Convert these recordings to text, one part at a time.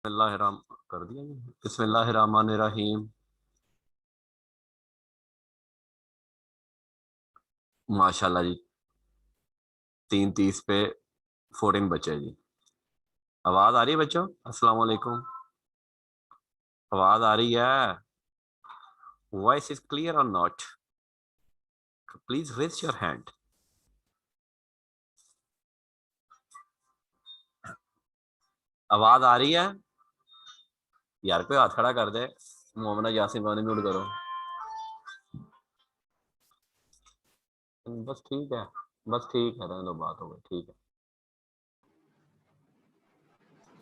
बिस्मिल्लाहिर्रहमान कर दिया जी। बिस्मिल्लाहिर्रहमानिर्रहीम। माशाल्लाह जी, 3:30 पे 14 बचे जी। आवाज आ रही है बच्चों? अस्सलाम वालेकुम। आवाज आ रही है? वॉइस इज क्लियर और not? Please raise your hand. आवाज आ रही है? यार कोई हाथ खड़ा कर दे। मोमना यासिन को म्यूट करो। बस ठीक है। बस ठीक है, रहने दो, बात हो गई, ठीक है।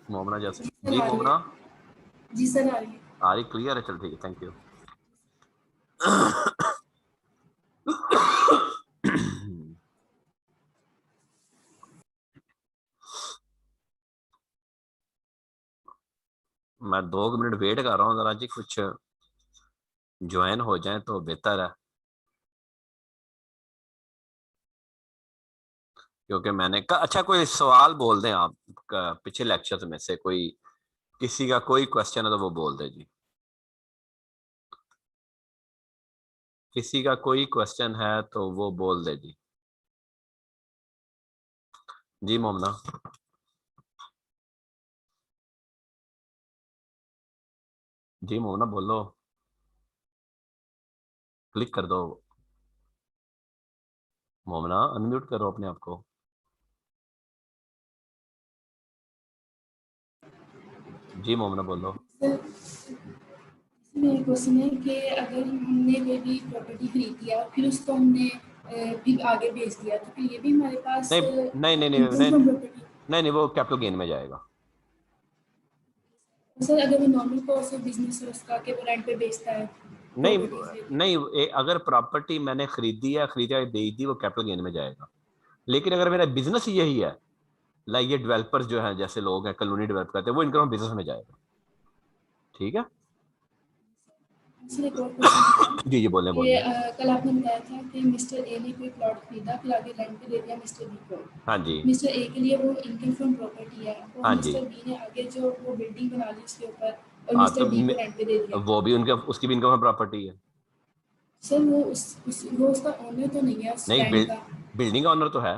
मोमना जी यासिन सर जी, आ रही है। मोमना जी सर आ रही है। आ रही? क्लियर है? चल ठीक है, थैंक यू। मैं 2 मिनट वेट कर रहा हूँ जरा जी, कुछ ज्वाइन हो जाए तो बेहतर है, क्योंकि मैंने कहा अच्छा कोई सवाल बोल दें आप। पिछले लेक्चर में से कोई, किसी का कोई क्वेश्चन है तो वो बोल दे जी। किसी का कोई क्वेश्चन है तो वो बोल दे जी। जी मोमना। जी मोमना बोलो। क्लिक कर दो। मोमना अनम्यूट करो अपने आप को। जी मोमना बोलो। सर मेरा क्वेश्चन है कि अगर हमने कोई भी प्रॉपर्टी खरीद लिया फिर उसको हमने भी आगे बेच दिया तो फिर ये भी हमारे पास नहीं नहीं नहीं नहीं इनकम नहीं फ्रॉम प्रॉपर्टी। नहीं नहीं, वो कैपिटल गेन में जाएगा। सर अगर वो नॉर्मल कोर्स ऑफ बिजनेस है उसका कि वो रेंट पे बेचता है नहीं प्रॉपर्टीज लेके। नहीं, अगर प्रॉपर्टी मैंने खरीदी है, खरीदा दे दी, वो कैपिटल गेन में जाएगा। लेकिन अगर मेरा बिजनेस यही है, लाइक ये डेवलपर्स जो हैं, जैसे लोग हैं कॉलोनी डेवलप करते हैं, वो इनकम बिजनेस में जाएगा। ठीक है। सर एक और क्वेश्चन था जी जी बोलें कि बोलें। कल आपने बताया था कि मिस्टर ए ने कोई प्लॉट खरीदा फिर आगे रेंट पे दे दिया मिस्टर बी को। हाँ जी। मिस्टर ए के लिए वो इनकम फ्रॉम प्रॉपर्टी है और हाँ जी। मिस्टर बी ने आगे जो वो बिल्डिंग बना ली उसके ऊपर और हाँ तो मिस्टर डी को रेंट पे दे दिया। वो भी उनके, उसकी भी इनकम प्रॉपर्टी है। सर वो वो उसका ओनर तो नहीं है उस नहीं, लैंड का। बिल्डिंग का ऑनर तो है।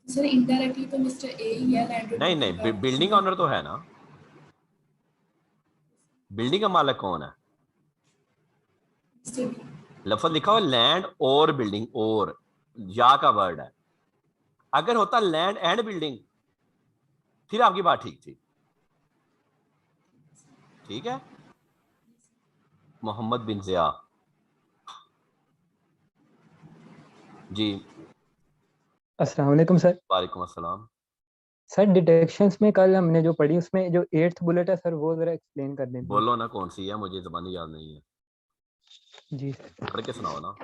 सर इनडायरेक्टली तो मिस्टर ए ही है लैंड और नहीं बिल्डिंग नहीं, का बिल्डिंग का ओनर। ऑनर तो है ना। बिल्डिंग का मालिक कौन है? Mister B. लफ्ज लिखा हुआ लैंड और बिल्डिंग, और या का वर्ड है। अगर होता लैंड एंड बिल्डिंग, फिर आपकी बात ठीक थी। ठीक है। मोहम्मद बिन जिया। जी। अस्सलाम वालेकुम सर। वालेकुम अस्सलाम। सर डिडक्शंस में कल हमने जो पढ़ी उसमें जो 8th बुलेट है सर वो ज़रा एक्सप्लेन कर दें प्लीज। बोलो ना कौन सी है, मुझे जबानी याद नहीं है। जी। पढ़ के सुनाओ ना।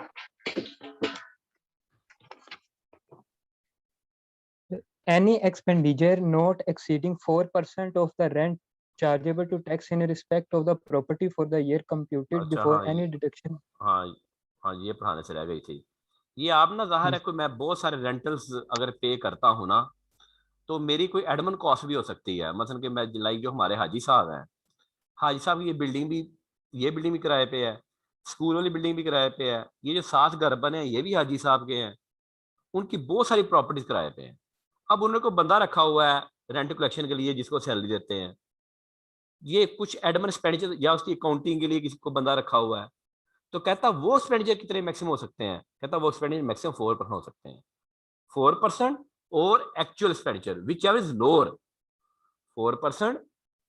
Any expenditure not exceeding 4% of the rent chargeable to tax in respect of the property for the year computed अच्छा बिफोर हाँ एनी डिडक्शन। हाँ हाँ, ये पढ़ाने से रह गई थी। ये आप ना, जाहिर जी है कोई, मैं बहुत सारे रेंटल्स अगर पे करता हूँ ना, तो मेरी कोई एडमन कॉस्ट भी हो सकती है। मतलब कि मैं, लाइक जो हमारे हाजी साहब हैं, हाजी साहब की ये बिल्डिंग भी, ये बिल्डिंग भी किराए पे है, स्कूल वाली बिल्डिंग भी किराए पे है, ये जो 7 घर बने हैं ये भी हाजी साहब के हैं। उनकी बहुत सारी प्रॉपर्टीज किराए पे हैं। अब उन्होंने को बंदा रखा हुआ है रेंट कलेक्शन के लिए, जिसको सैलरी देते हैं। ये कुछ एडमन एक्सपेंडिचर या उसकी अकाउंटिंग के लिए किसी को बंदा रखा हुआ है। तो कहता वो एक्सपेंडिचर कितने मैक्सिमम हो सकते हैं? कहता वो एक्सपेंडिचर मैक्सिमम 4% हो सकते हैं। 4% और actual expenditure which ever is lower. 4%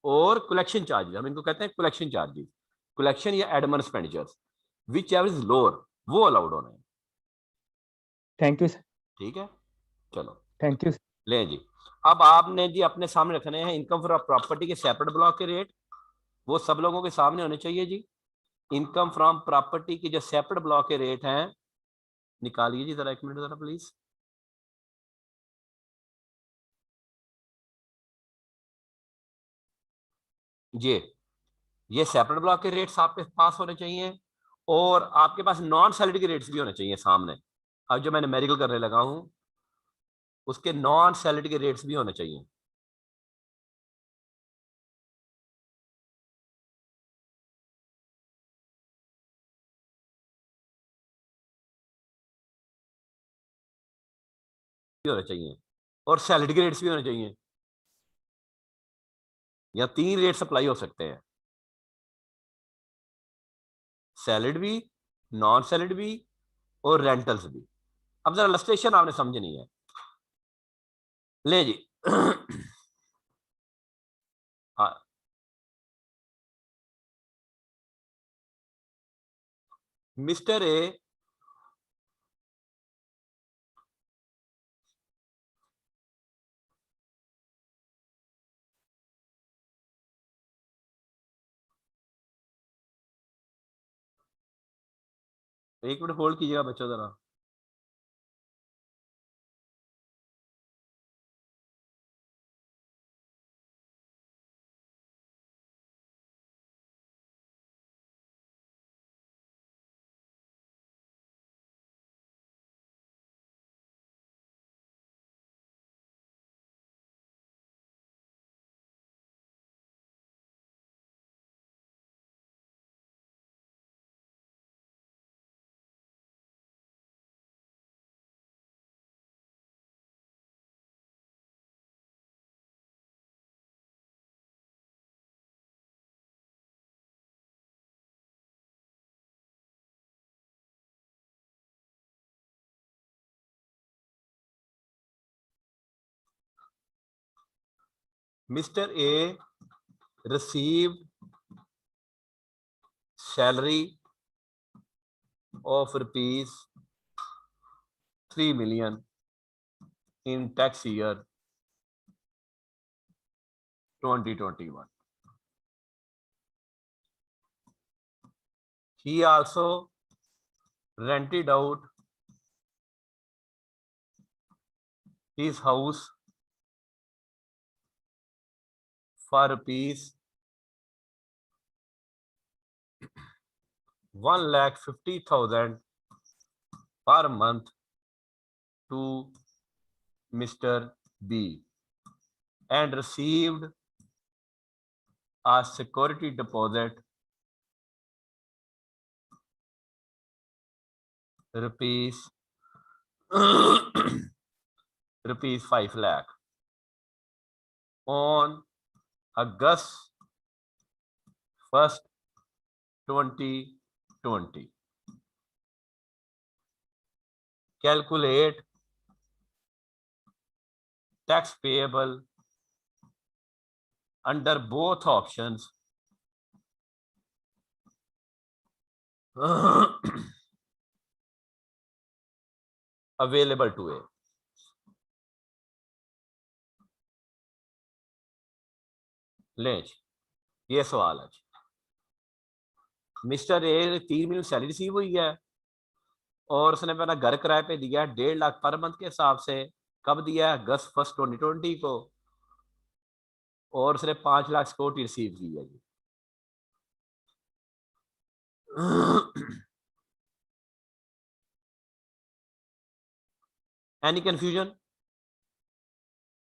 और कलेक्शन चार्जेस, हम इनको कहते हैं कलेक्शन चार्जेस, कलेक्शन या Edmund expenditure which ever is lower, वो अलाउड होना है। Thank you sir. ठीक है। चलो थैंक यू। लें जी। अब आपने जी अपने सामने रखने हैं इनकम फ्रॉम प्रॉपर्टी के सेपरेट ब्लॉक के रेट। वो सब लोगों के सामने होने चाहिए जी। इनकम फ्रॉम प्रॉपर्टी के जो सेपरेट ब्लॉक के रेट हैं, निकालिए जी जरा, 1 मिनट जरा प्लीज। ये सेपरेट ब्लॉक के रेट्स आपके पास होने चाहिए, और आपके पास नॉन सैलरी के रेट्स भी होने चाहिए सामने। अब जो मैंने मेडिकल करने लगा हूं, उसके नॉन सैलरी के रेट्स भी होने चाहिए। भी होने चाहिए और सैलड के रेट्स भी होने चाहिए, या 3 रेट सप्लाई हो सकते हैं, सैलड भी, नॉन सैलड भी और रेंटल्स भी। अब जरा इलस्ट्रेशन आपने समझनी है। ले जी हाँ, मिस्टर ए एक मिनट होल्ड कीजिएगा बच्चों जरा। Mister A received salary of rupees 3 million in tax year 2021. He also rented out his house for rupees 1,50,000 per month to Mr. B and received a security deposit rupees rupees 5 lakh on August 1st 2020. Calculate tax payable under both options available to A. ले ये सवाल है। Mister A 3 million salary receive हुई है और उसने अपना घर किराए पे दिया 1.5 लाख पर मंथ के हिसाब से। कब दिया है? अगस्त 1 2020 को। और उसने 5 लाख सिक्योरिटी रिसीव की है जी। Any confusion?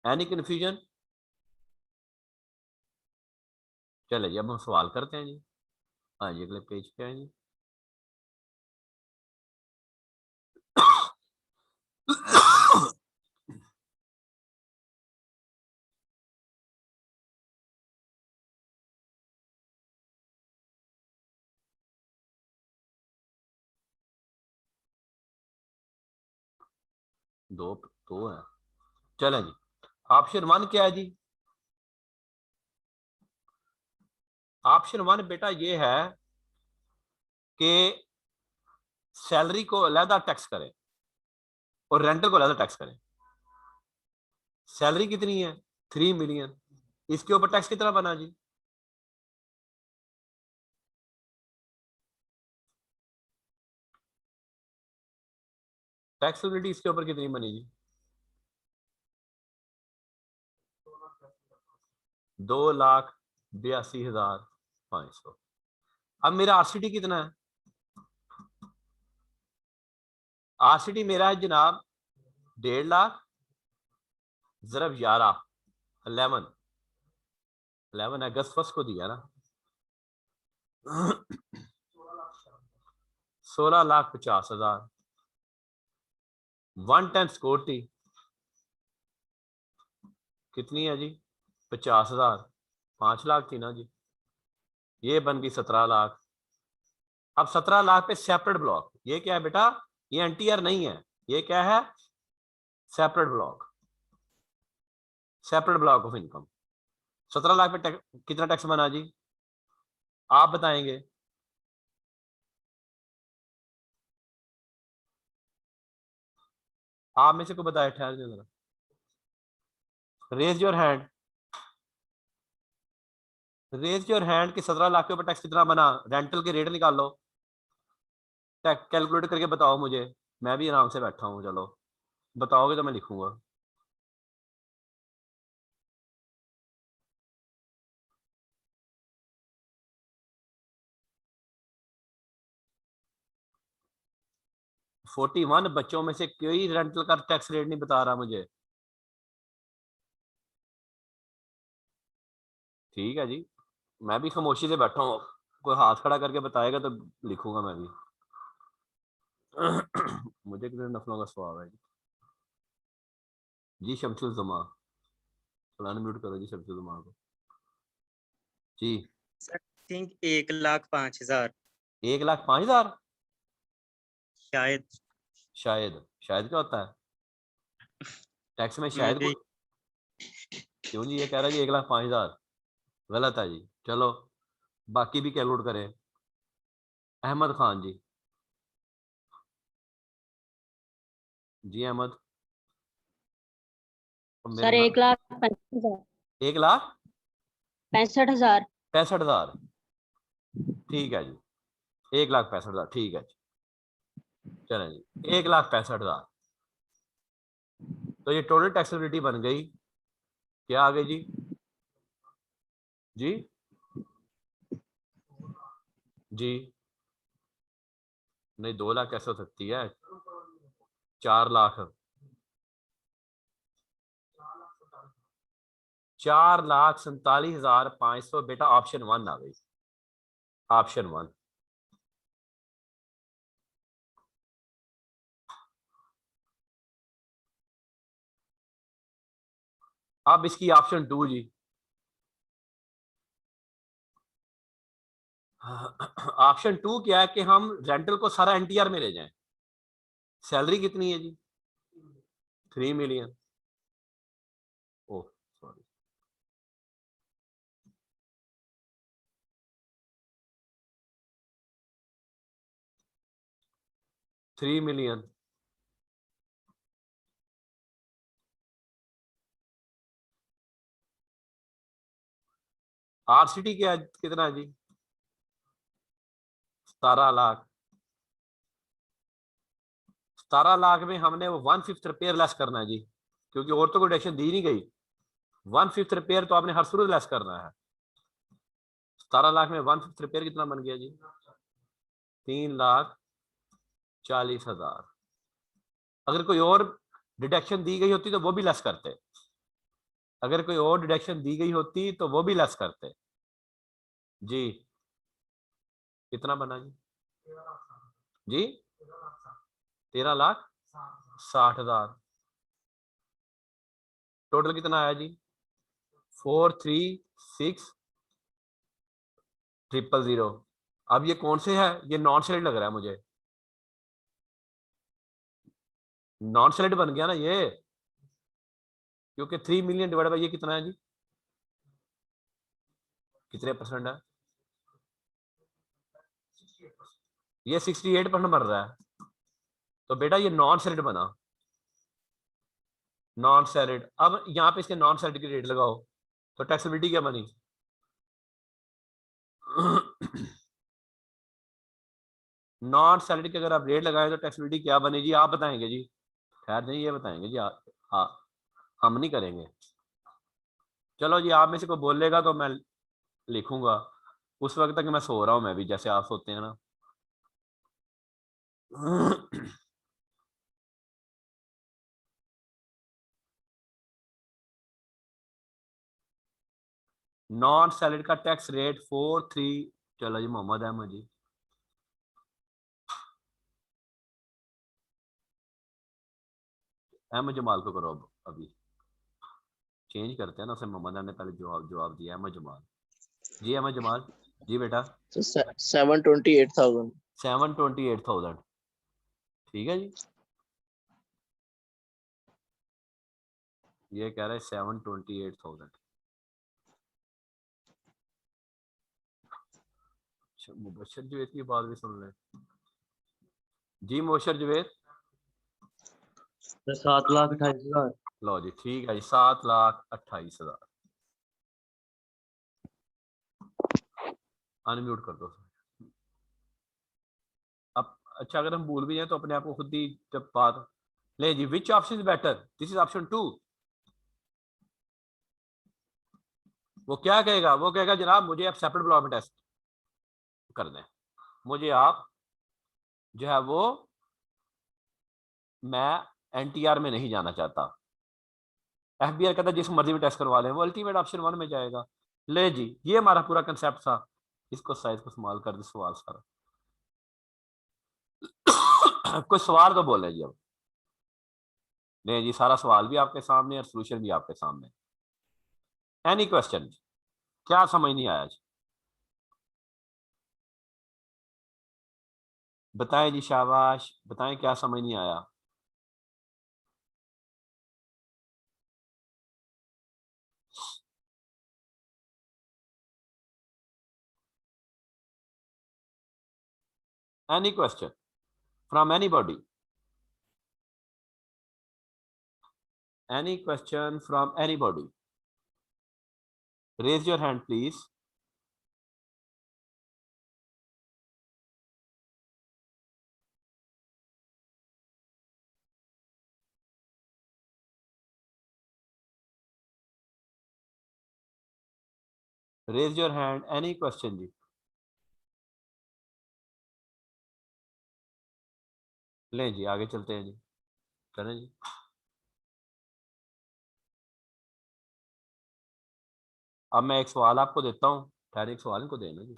Any confusion? चले जी अब हम सवाल करते हैं जी। हाँ जी अगले पेज पे हैं जी। दो दो है। चलें जी ऑप्शन 1 क्या है जी? ऑप्शन 1 बेटा ये है कि सैलरी को अलहदा टैक्स करें और रेंटल को अलहदा टैक्स करें। सैलरी कितनी है? 3 मिलियन। इसके ऊपर टैक्स कितना बना जी? टैक्सेबिलिटी इसके ऊपर कितनी बनी जी? 2,82,500। अब मेरा आरसीटी कितना है? आरसीटी मेरा है जनाब 1.5 लाख ज़रब 11 11 अगस्त 1 को दिया ना 16,50,000 110 सिक्योरिटी कितनी है जी? 50,000। 5 लाख थी ना जी, ये बन गई 17 लाख। अब 17 लाख पे सेपरेट ब्लॉक, ये क्या है बेटा? ये एनटीआर नहीं है, ये क्या है? Separate block, separate block of income. 17 lakh पे कितना टैक्स बना जी? आप बताएंगे। आप में से को बताए, ठहर जाओ जरा, raise your hand, raise your hand कि 17 लाख के ऊपर टैक्स कितना बना? रेंटल के रेट निकाल लो, कैलकुलेट करके बताओ मुझे। मैं भी आराम से बैठा हूँ, चलो बताओगे तो मैं लिखूंगा। फोर्टी वन बच्चों में से कोई रेंटल का टैक्स रेट नहीं बता रहा मुझे। ठीक है जी, मैं भी खामोशी से बैठा हूँ, कोई हाथ खड़ा करके बताएगा तो लिखूंगा मैं भी। मुझे कितने नफलों का स्वभाव है जी। जी शमसुल जमा, फलाने म्यूट करो जी शमसुल जमा को। जी सर थिंक 1,05,000 1,05,000 शायद। शायद, शायद क्या होता है टैक्स में? शायद मुझे को क्यों जी? ये कह रहा है जी 1,05,000, गलत है जी। चलो बाकी भी कैलकुलेट करें। अहमद खान जी, जी अहमद। और मेरा सर नाम 1,65,000। 1,65,000। 65,000। ठीक है जी, 1,65,000 ठीक है जी। चलें जी, 1,65,000। तो ये टोटल टैक्सेबिलिटी बन गई, क्या आ गई जी? जी जी नहीं, 2 लाख कैसे हो सकती है? 4 लाख, 4,47,500 बेटा। ऑप्शन वन आ गई, ऑप्शन वन। अब इसकी ऑप्शन टू जी। ऑप्शन टू क्या है कि हम रेंटल को सारा एनटीआर में ले जाएं। सैलरी कितनी है जी? 3 million. Oh sorry, 3 million. RCT क्या कितना है जी? 17 लाख। 17 लाख में हमने वो 1/5 रिपेयर लेस करना है जी, क्योंकि औरतों को डिडक्शन दी नहीं गई। 1/5 रिपेयर तो आपने हर सूरत लेस करना है। 17 लाख में 1/5 रिपेयर कितना बन गया जी? 3,40,000। अगर कोई और डिडक्शन दी गई होती तो वो भी लेस करते, अगर कोई और डिडक्शन दी गई होती तो वो भी लेस करते। जी कितना बना जी? जी 13,60,000। टोटल कितना आया जी? 436,000। अब ये कौन से है? ये नॉन सैलरी लग रहा है मुझे, नॉन सैलरी बन गया ना ये, क्योंकि 3 मिलियन डिवाइड बाई ये कितना है जी? कितने परसेंट है? ये 68% बन रहा है। तो बेटा ये नॉन सैलरीड बना, नॉन सैलरीड। अब यहाँ पे इसके नॉन सैलरीड की रेट लगाओ, तो टैक्सेबिलिटी क्या बनी? नॉन सैलरी की अगर आप रेट लगाए तो टैक्सेबिलिटी क्या बनेगी? आप बताएंगे जी, खैर नहीं ये बताएंगे जी आप। हाँ, हम नहीं करेंगे। चलो जी, आप में से कोई बोलेगा तो मैं लिखूंगा। उस वक्त तक मैं सो रहा हूं, मैं भी जैसे आप सोते हैं ना। नॉन सैलरी का टैक्स रेट 43। चलो जी मोहम्मद अहमद जी, अहमद जमाल को करो अब अभी। चेंज करते हैं ना, उसे मोहम्मद ने पहले जवाब दिया। अहमद जमाल जी, अहमद जमाल जी बेटा। 728,000। 728,000 ठीक है जी। ये कह रहा है 728,000। मुबशर जुवैद की बात भी सुन लें जी। मुबशर जुवैद 7,28,000। लो जी, ठीक है जी, 7,28,000। अनम्यूट कर दो। अब अच्छा, अगर हम भूल भी जाए तो अपने आप को खुद ही जब बात ले जी। Which option is better? This is option 2। वो क्या कहेगा? वो कहेगा जनाब मुझे आप सेपरेट ब्लॉक में टेस्ट कर दें, मुझे आप जो है वो, मैं एनटीआर में नहीं जाना चाहता। एफबीआर कहता जिस मर्जी में टेस्ट करवा लें, वो अल्टीमेट ऑप्शन 1 में जाएगा। ले जी, ये हमारा पूरा कंसेप्ट था। इसको साइज को इस्तेमाल कर दे सवाल सारा। कोई सवाल तो बोले जी अब। नहीं जी, सारा सवाल भी आपके सामने और सोल्यूशन भी आपके सामने। Any question? क्या समझ नहीं आया जी? बताएं जी, शाबाश बताएं, क्या समझ नहीं आया? Any question from anybody? Any question from anybody? Raise your hand, please. Raise your hand. Any question जी? लें जी, आगे चलते हैं जी। करें जी। अब मैं एक सवाल आपको देता हूं। ठहरे, एक सवाल इनको देना जी।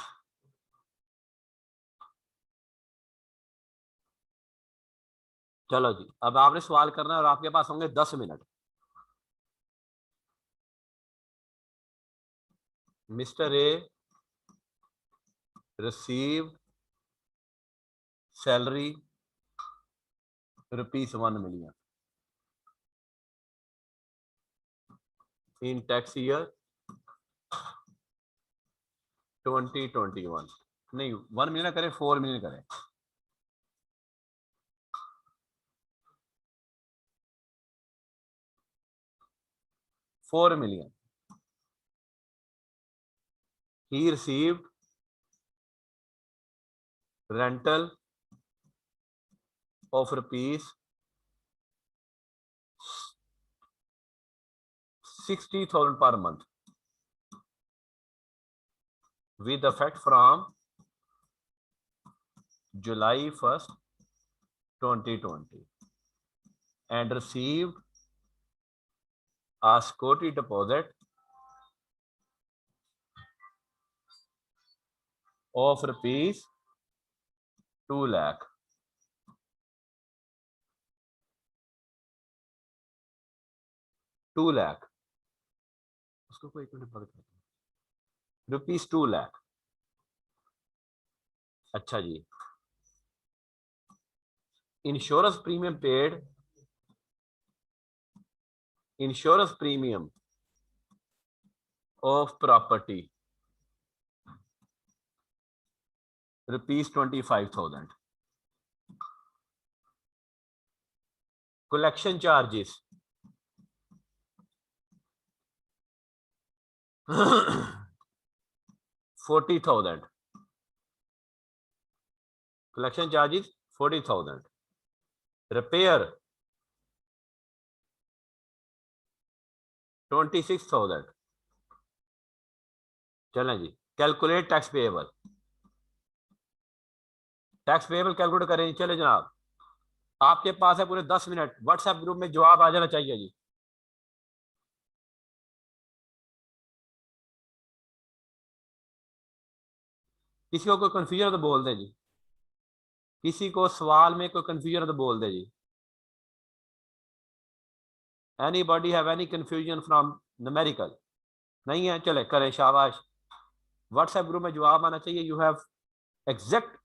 चलो जी, अब आपने सवाल करना है और आपके पास होंगे 10 minute. Mister A receive salary ₹1 million in tax year 2021। नहीं, 1 million करें, 4 million करें। $4 million he received rental of ₹60,000 per month with effect from July 1st, 2020 and received a security deposit of ₹2 lakh। उसको कोई ₹2 lakh। अच्छा जी, insurance premium paid, insurance premium of property ₹25,000। collection charges $40,000। collection charges $40,000। repair $26,000। चलें जी, calculate tax payable. Tax payable calculate करें जी। चले जनाब, आपके पास है पूरे 10 मिनट। व्हाट्सएप ग्रुप में जवाब आ जाना चाहिए जी। किसी को कोई कंफ्यूजन तो बोल दे जी। किसी को सवाल में कोई कंफ्यूजन तो बोल दे जी। Anybody have any confusion from numerical नहीं है, चले करें, शाबाश। व्हाट्सएप ग्रुप में जवाब आना चाहिए। You have exact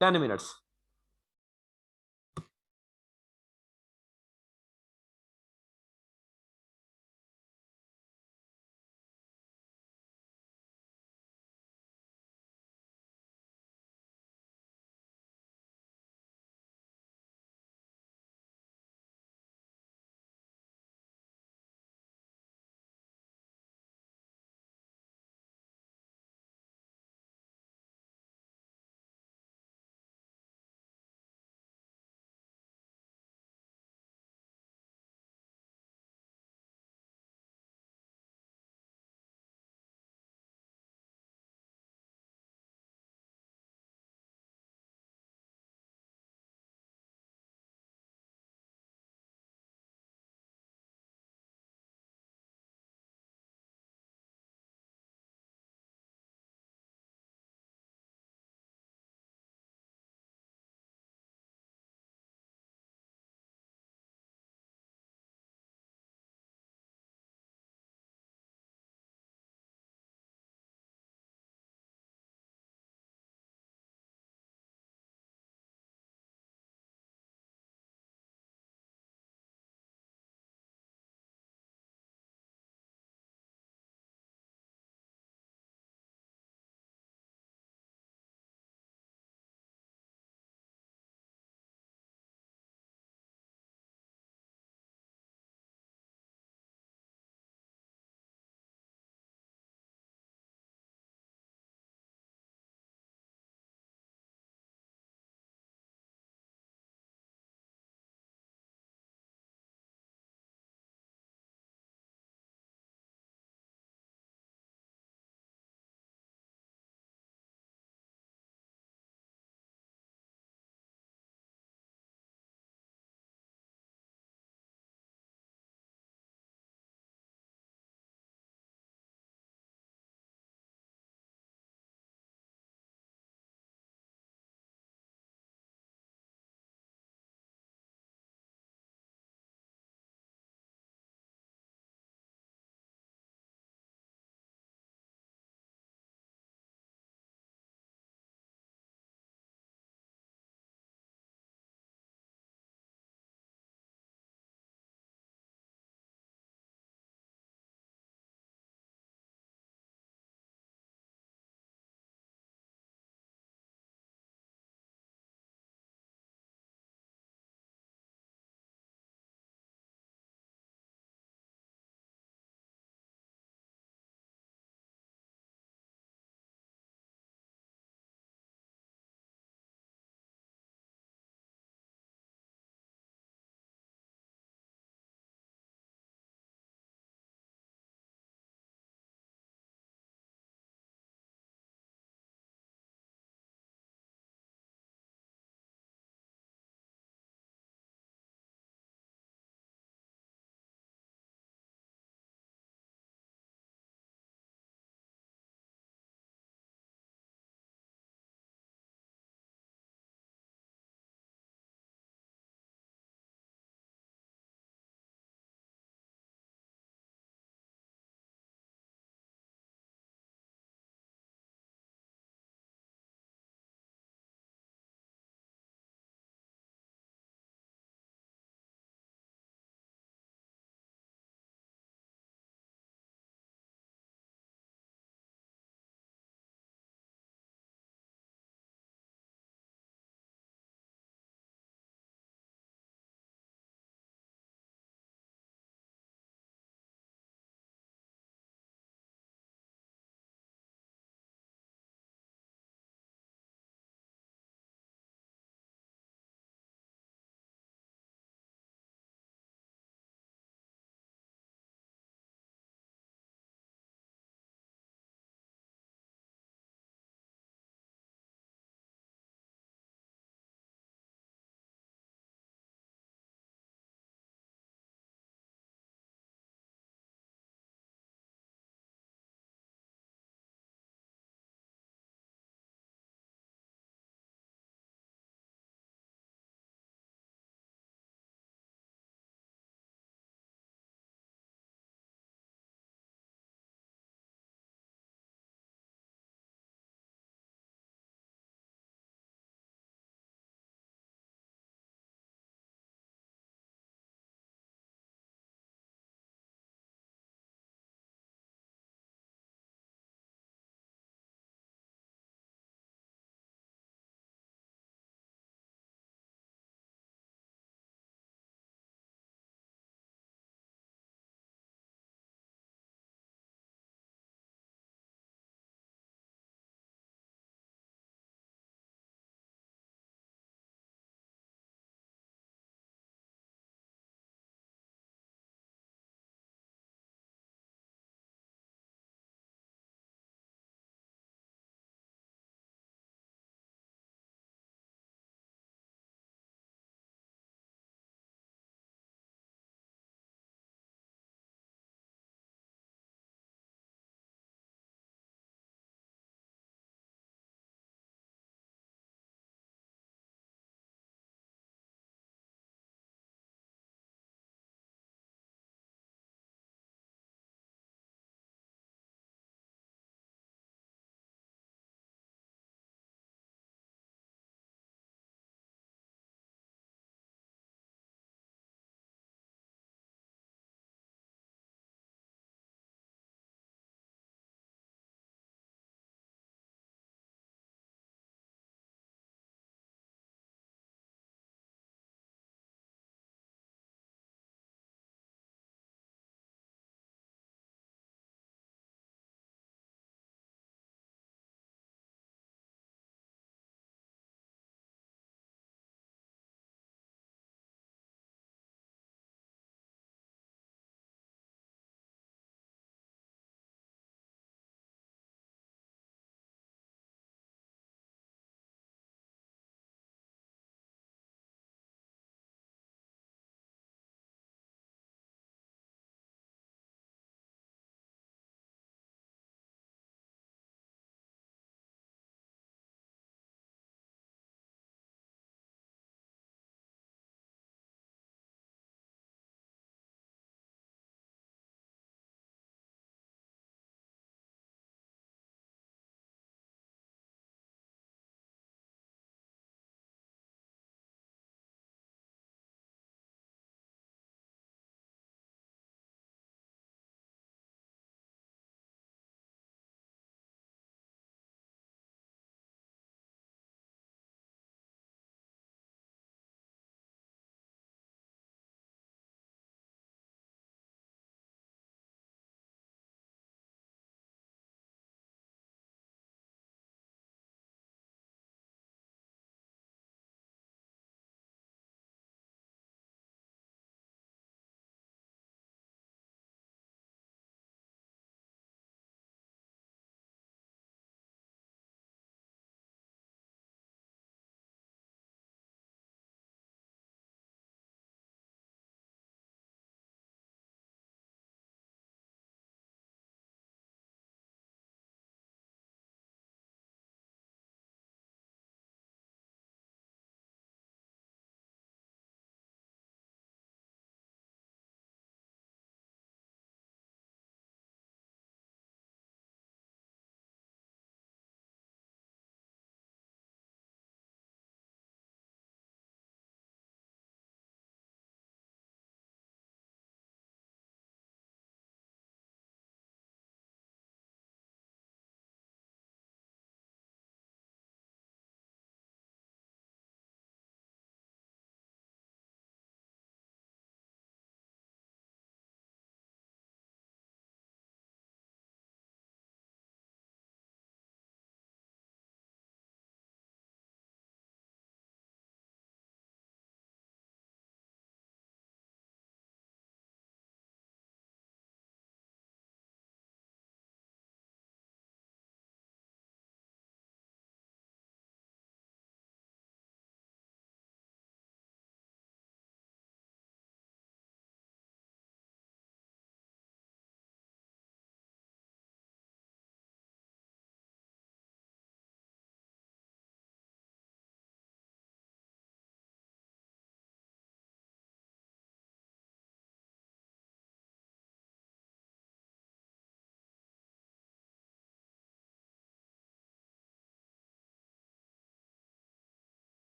10 minutes.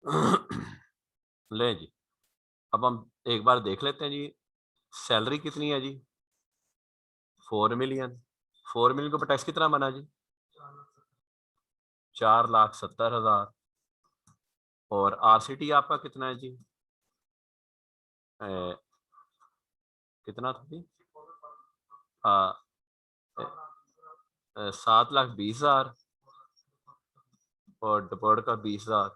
ले जी, अब हम एक बार देख लेते हैं जी, सैलरी कितनी है जी? 4 मिलियन। 4 मिलियन को टैक्स कितना बना जी? 4,70,000। और आरसीटी आपका कितना है जी? कितना था जी? 7,20,000 और डिपोर्ट का 20,000,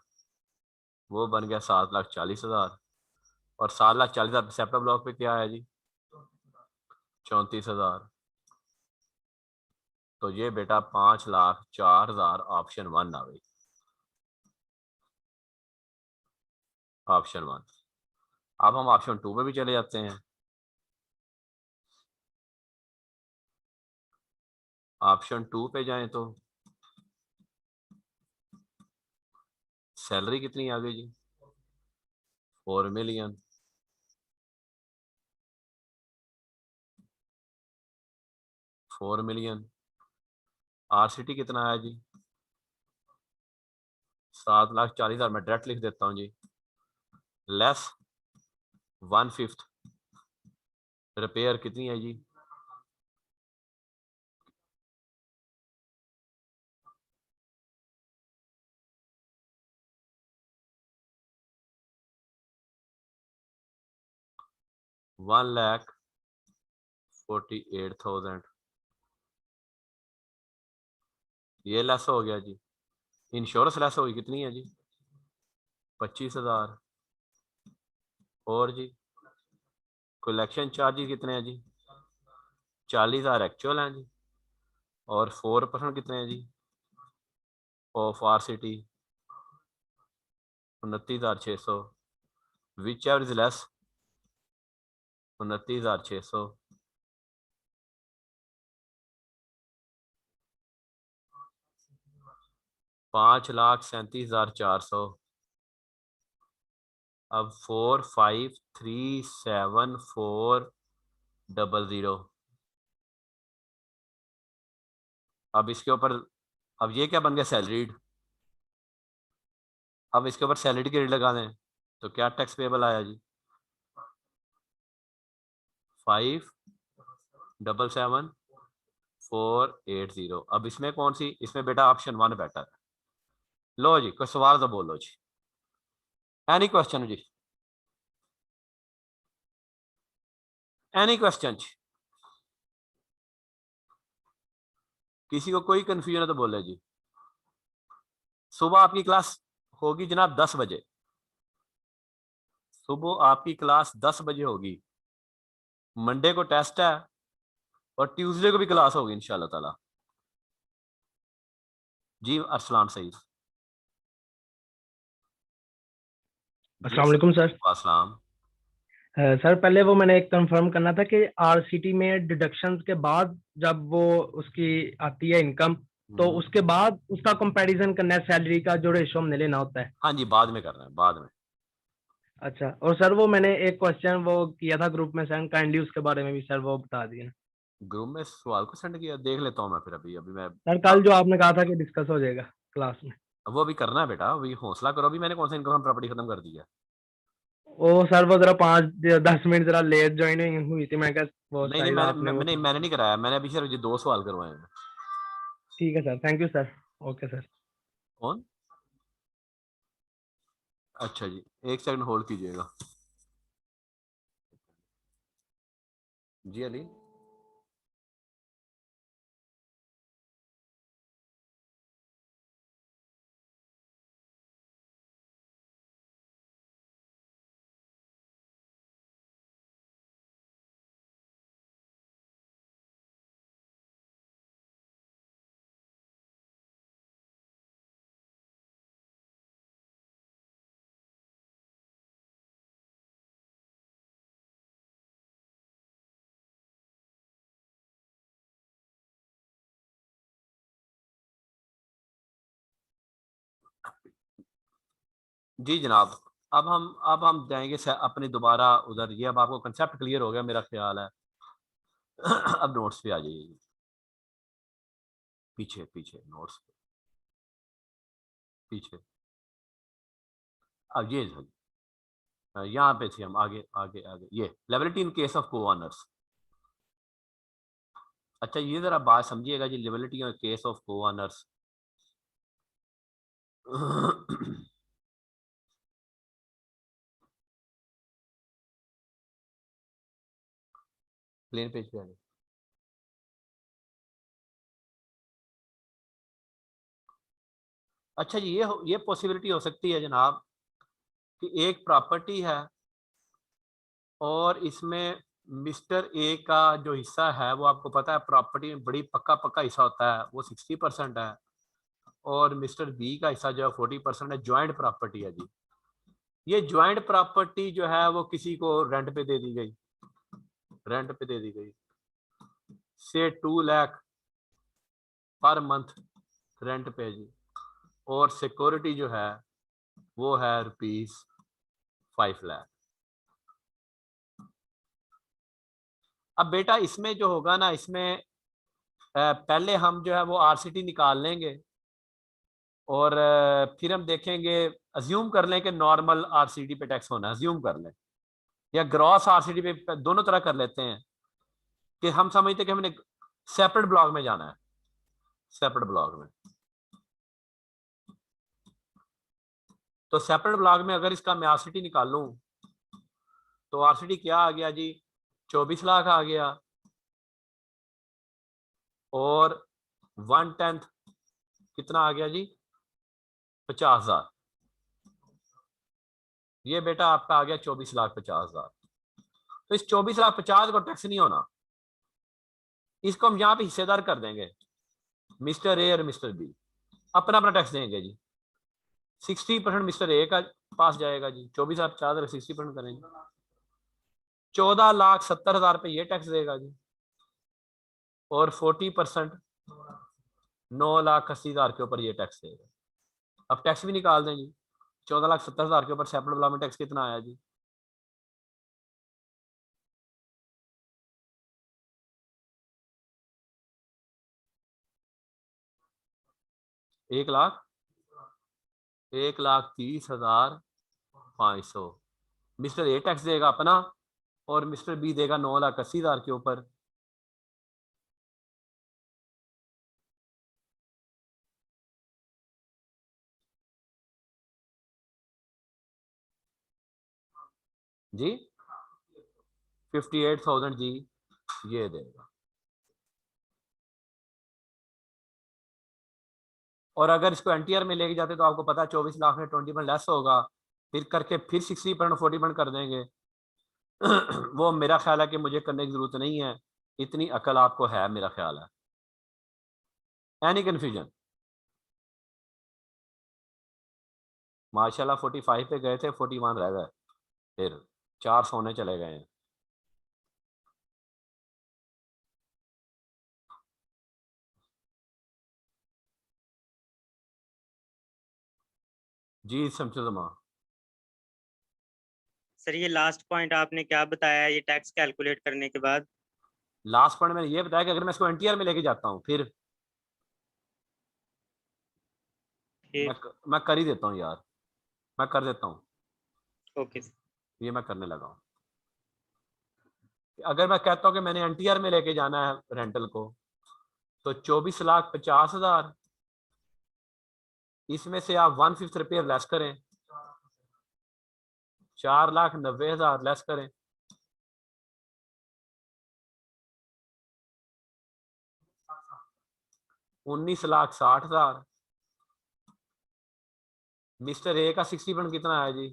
वो बन गया 7,40,000। और 7,40,000 सेप्टा ब्लॉक पे क्या है जी? 34,000। तो ये बेटा 5,04,000 ऑप्शन 1 आ गई। ऑप्शन 1। अब हम ऑप्शन 2 में भी चले जाते हैं। ऑप्शन 2 पे जाएं तो सैलरी कितनी आ गई जी? 4 मिलियन। 4 मिलियन। आरसीटी कितना है जी? 7,40,000। मैं डायरेक्ट लिख देता हूँ जी, लेस 1/5 रिपेयर कितनी है जी? 1,48,000। ये लेस हो गया जी। इंश्योरेंस लेस होगी, कितनी है जी? 25,000। और जी कलेक्शन चार्जेस कितने हैं जी? 40,000 एक्चुअल हैं जी। और 4% कितने हैं जी of RCT? 29,600। Whichever is less? 29,600। 5,37,400। अब 4,5,3,7,4,00। अब इसके ऊपर, अब ये क्या बन गया? सैलरीड। अब इसके ऊपर सैलरी की रेट लगा दें तो क्या टैक्स पेबल आया जी? 5,77,4,80। अब इसमें कौन सी? इसमें बेटा ऑप्शन 1 बेटर है। लो जी, कोई सवाल तो बोलो जी। एनी क्वेश्चन जी? एनी क्वेश्चन जी? किसी को कोई कंफ्यूजन है तो बोले जी। सुबह आपकी क्लास होगी जनाब 10 बजे। सुबह आपकी क्लास 10 बजे होगी। मंडे को टेस्ट है और ट्यूसडे को भी क्लास होगी इंशाल्लाह ताला। जी अरसलान सईद जी। अस्सलाम वालेकुम सर। अस्सलाम। सर पहले वो मैंने एक कंफर्म करना था कि आरसीटी में डिडक्शंस के बाद जब वो उसकी आती है इनकम, तो उसके बाद उसका कंपैरिजन करना है सैलरी का जो रेशो हमने लेना होता है। हाँ जी, बाद में करना है, बाद में। अच्छा, और सर वो मैंने एक क्वेश्चन वो किया था ग्रुप में सेंड, काइंडली उसके बारे में भी सर वो बता दिए। ग्रुप में सवाल को सेंड किया, देख लेता हूँ मैं फिर। अभी अभी मैं सर कल जो आपने कहा था कि डिस्कस हो जाएगा क्लास में, वो अभी करना है बेटा, अभी हौसला करो। अभी मैंने कौन सा इनकम प्रॉपर्टी खत्म कर दी है? वो सर वो जरा 5-10 मिनट जरा लेट ज्वाइनिंग हुई थी, मैं क्या वो नहीं नहीं, शायद आपने वो। मैंने नहीं कराया। मैंने अभी सिर्फ ये 2 सवाल करवाए हैं। ठीक है sir, thank you sir. Okay sir. कौन? अच्छा जी, एक सेकंड होल्ड कीजिएगा। जी अली। जी जनाब, अब हम जाएंगे अपने दोबारा उधर। ये अब आपको कंसेप्ट क्लियर हो गया मेरा ख्याल है। अब नोट्स पे आ जाइए। पीछे पीछे नोट्स पे, पीछे। अब ये यहाँ पे थे हम, आगे आगे आगे, ये लिएबिलिटी इन केस ऑफ को ऑनर्स। अच्छा ये जरा बात समझिएगा जी, लिएबिलिटी इन केस ऑफ को ऑनर्स। प्लेन पेज पे आ जाए। अच्छा जी, ये पॉसिबिलिटी हो सकती है जनाब कि एक प्रॉपर्टी है और इसमें मिस्टर ए का जो हिस्सा है, वो आपको पता है प्रॉपर्टी में बड़ी पक्का पक्का हिस्सा होता है, वो 60% है, और मिस्टर बी का हिस्सा जो है 40% है। ज्वाइंट प्रॉपर्टी है जी। ये ज्वाइंट प्रॉपर्टी जो है वो किसी को रेंट पे दे दी गई, रेंट पे दे दी गई, से 2 लाख पर मंथ रेंट पे जी, और सिक्योरिटी जो है वो है ₹5 लाख। अब बेटा इसमें जो होगा ना, इसमें पहले हम जो है वो आरसीटी निकाल लेंगे और फिर हम देखेंगे, अज्यूम कर लें कि नॉर्मल आरसीटी पे टैक्स होना है, अज्यूम कर लें, या ग्रॉस आरसीटी पे, दोनों तरह कर लेते हैं कि हम समझते हैं कि हमने सेपरेट ब्लॉक में जाना है, सेपरेट ब्लॉक में। तो सेपरेट ब्लॉक में अगर इसका मैं आरसीटी निकाल लूं तो आरसीटी क्या आ गया जी, 24 लाख आ गया, और 1/10 कितना आ गया जी, 50,000। ये बेटा आपका आ गया 24,50,000। तो इस 24,50,000 को टैक्स नहीं होना, इसको हम यहाँ पे हिस्सेदार कर देंगे, मिस्टर ए और मिस्टर बी अपना अपना टैक्स देंगे जी। 60% मिस्टर ए का पास जाएगा जी, 24,50,000 60% करेंगे, 14,70,000 पे ये टैक्स देगा जी, और 40% 9,80,000 के ऊपर ये टैक्स देगा। अब टैक्स भी निकाल दें जी, 14,70,000 के ऊपर सेपरेट ब्लॉक में टैक्स कितना आया जी, 1,30,500। मिस्टर ए टैक्स देगा अपना और मिस्टर बी देगा 9,80,000 के ऊपर। जी 58,000 जी ये देगा। और अगर इसको एनटीआर में लेके जाते तो आपको पता है 24 लाख में 20% लेस होगा, फिर करके फिर 60% 40% कर देंगे। वो मेरा ख्याल है कि मुझे करने की जरूरत नहीं है, इतनी अकल आपको है मेरा ख्याल है। Any confusion? माशाल्लाह 45 पे गए थे, 41 रह गए, फिर 4 सोने चले गए हैं। जी शमसुद्दौला। सर ये लास्ट पॉइंट आपने क्या बताया ये टैक्स कैलकुलेट करने के बाद? लास्ट पॉइंट मैंने ये बताया कि अगर मैं इसको एनटीआर में लेके जाता हूँ फिर फिर मैं कर ही देता हूँ यार, मैं कर देता हूँ, ओके सर। ये मैं करने लगा हूँ। अगर मैं कहता हूँ कि मैंने एनटीआर में लेके जाना है रेंटल को, तो 24,50,000, इसमें से आप 1/5 रिपेयर लेस करें, 4,90,000 लेस करें, 19,60,000। मिस्टर ए का 60% कितना है जी,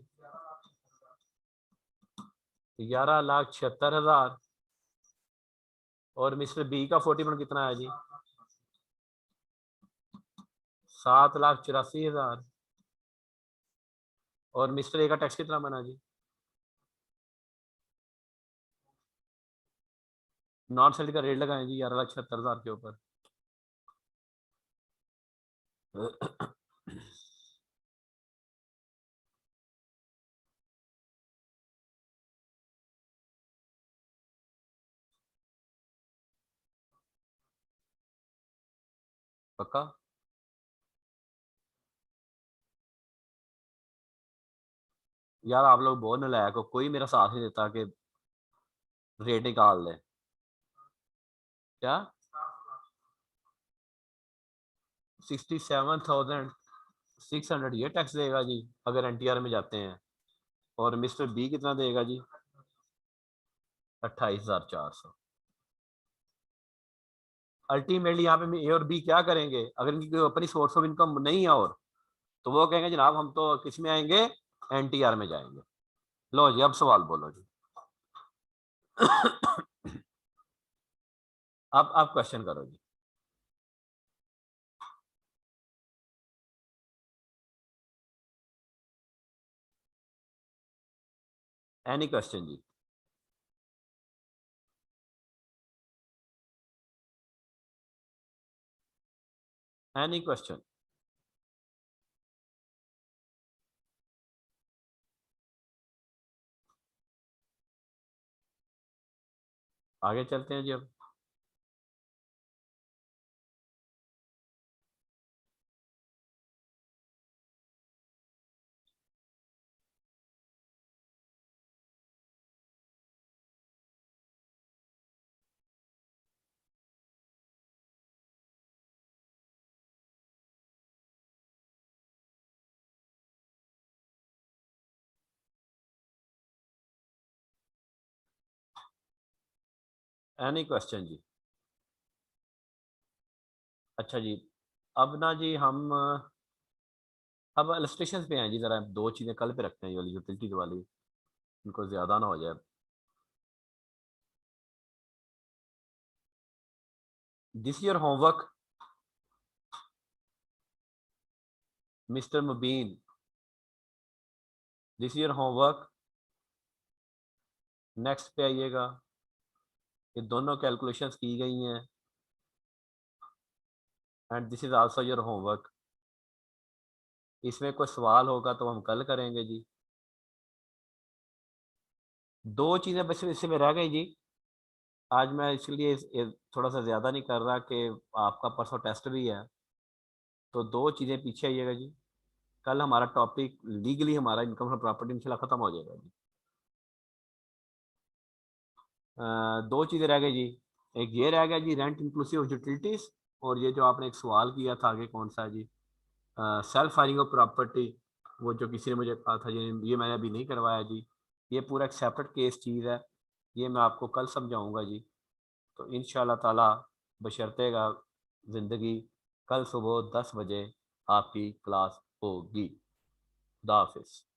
11,76,000, और मिस्टर बी का 40% कितना है जी, 7,84,000, और मिस्टर ए का टैक्स कितना बना जी, नॉन सैलरी का रेट लगाएं जी 11,76,000 के ऊपर। पक्का? यार आप लोग बहुत नालायक हो, कोई मेरा साथ नहीं देता कि रेट निकाल दे। क्या 67,600 ये टैक्स देगा जी अगर एनटीआर में जाते हैं, और मिस्टर बी कितना देगा जी? 28,400। अल्टीमेटली यहाँ पे ए और बी क्या करेंगे? अगर इनकी कोई अपनी सोर्स ऑफ इनकम नहीं है और, तो वो कहेंगे जनाब हम तो किस में आएंगे, एनटीआर में जाएंगे। लो जी अब सवाल बोलो जी। अब आप क्वेश्चन करो जी। एनी क्वेश्चन जी? Any question? आगे चलते हैं जी अब। एनी क्वेश्चन जी? अच्छा जी, अब ना जी हम अब इलस्ट्रेशन पे हैं जी। जरा दो चीजें कल पे रखते हैं, ये वाली यूटिलिटी वाली, इनको ज्यादा ना हो जाए। This your homework mister Mubeen, this your homework. Next पे आइएगा, ये दोनों कैलकुलेशंस की गई हैं, and this is also your homework. इसमें कोई सवाल होगा तो हम कल करेंगे जी। दो चीज़ें बस इसमें रह गई जी। आज मैं इसलिए थोड़ा सा ज़्यादा नहीं कर रहा कि आपका परसों टेस्ट भी है, तो दो चीज़ें पीछे आइएगा जी। कल हमारा टॉपिक लीगली हमारा इनकम फ्रॉम प्रॉपर्टी इंशाल्लाह ख़त्म हो जाएगा जी। दो चीज़ें रह गई जी। एक ये रह गया जी, रेंट इंक्लूसिव ऑफ यूटिलिटीज़, और ये जो आपने एक सवाल किया था आगे कौन सा है जी, सेल्फ फायरिंग ऑफ प्रॉपर्टी, वो जो किसी ने मुझे कहा था ये मैंने अभी नहीं करवाया जी। ये पूरा एक सेपरेट केस चीज़ है, ये मैं आपको कल समझाऊंगा जी। तो इंशाल्लाह ताला बशर्तेगा ज़िंदगी, कल सुबह 10 बजे आपकी क्लास होगी। खुदा हाफिज़।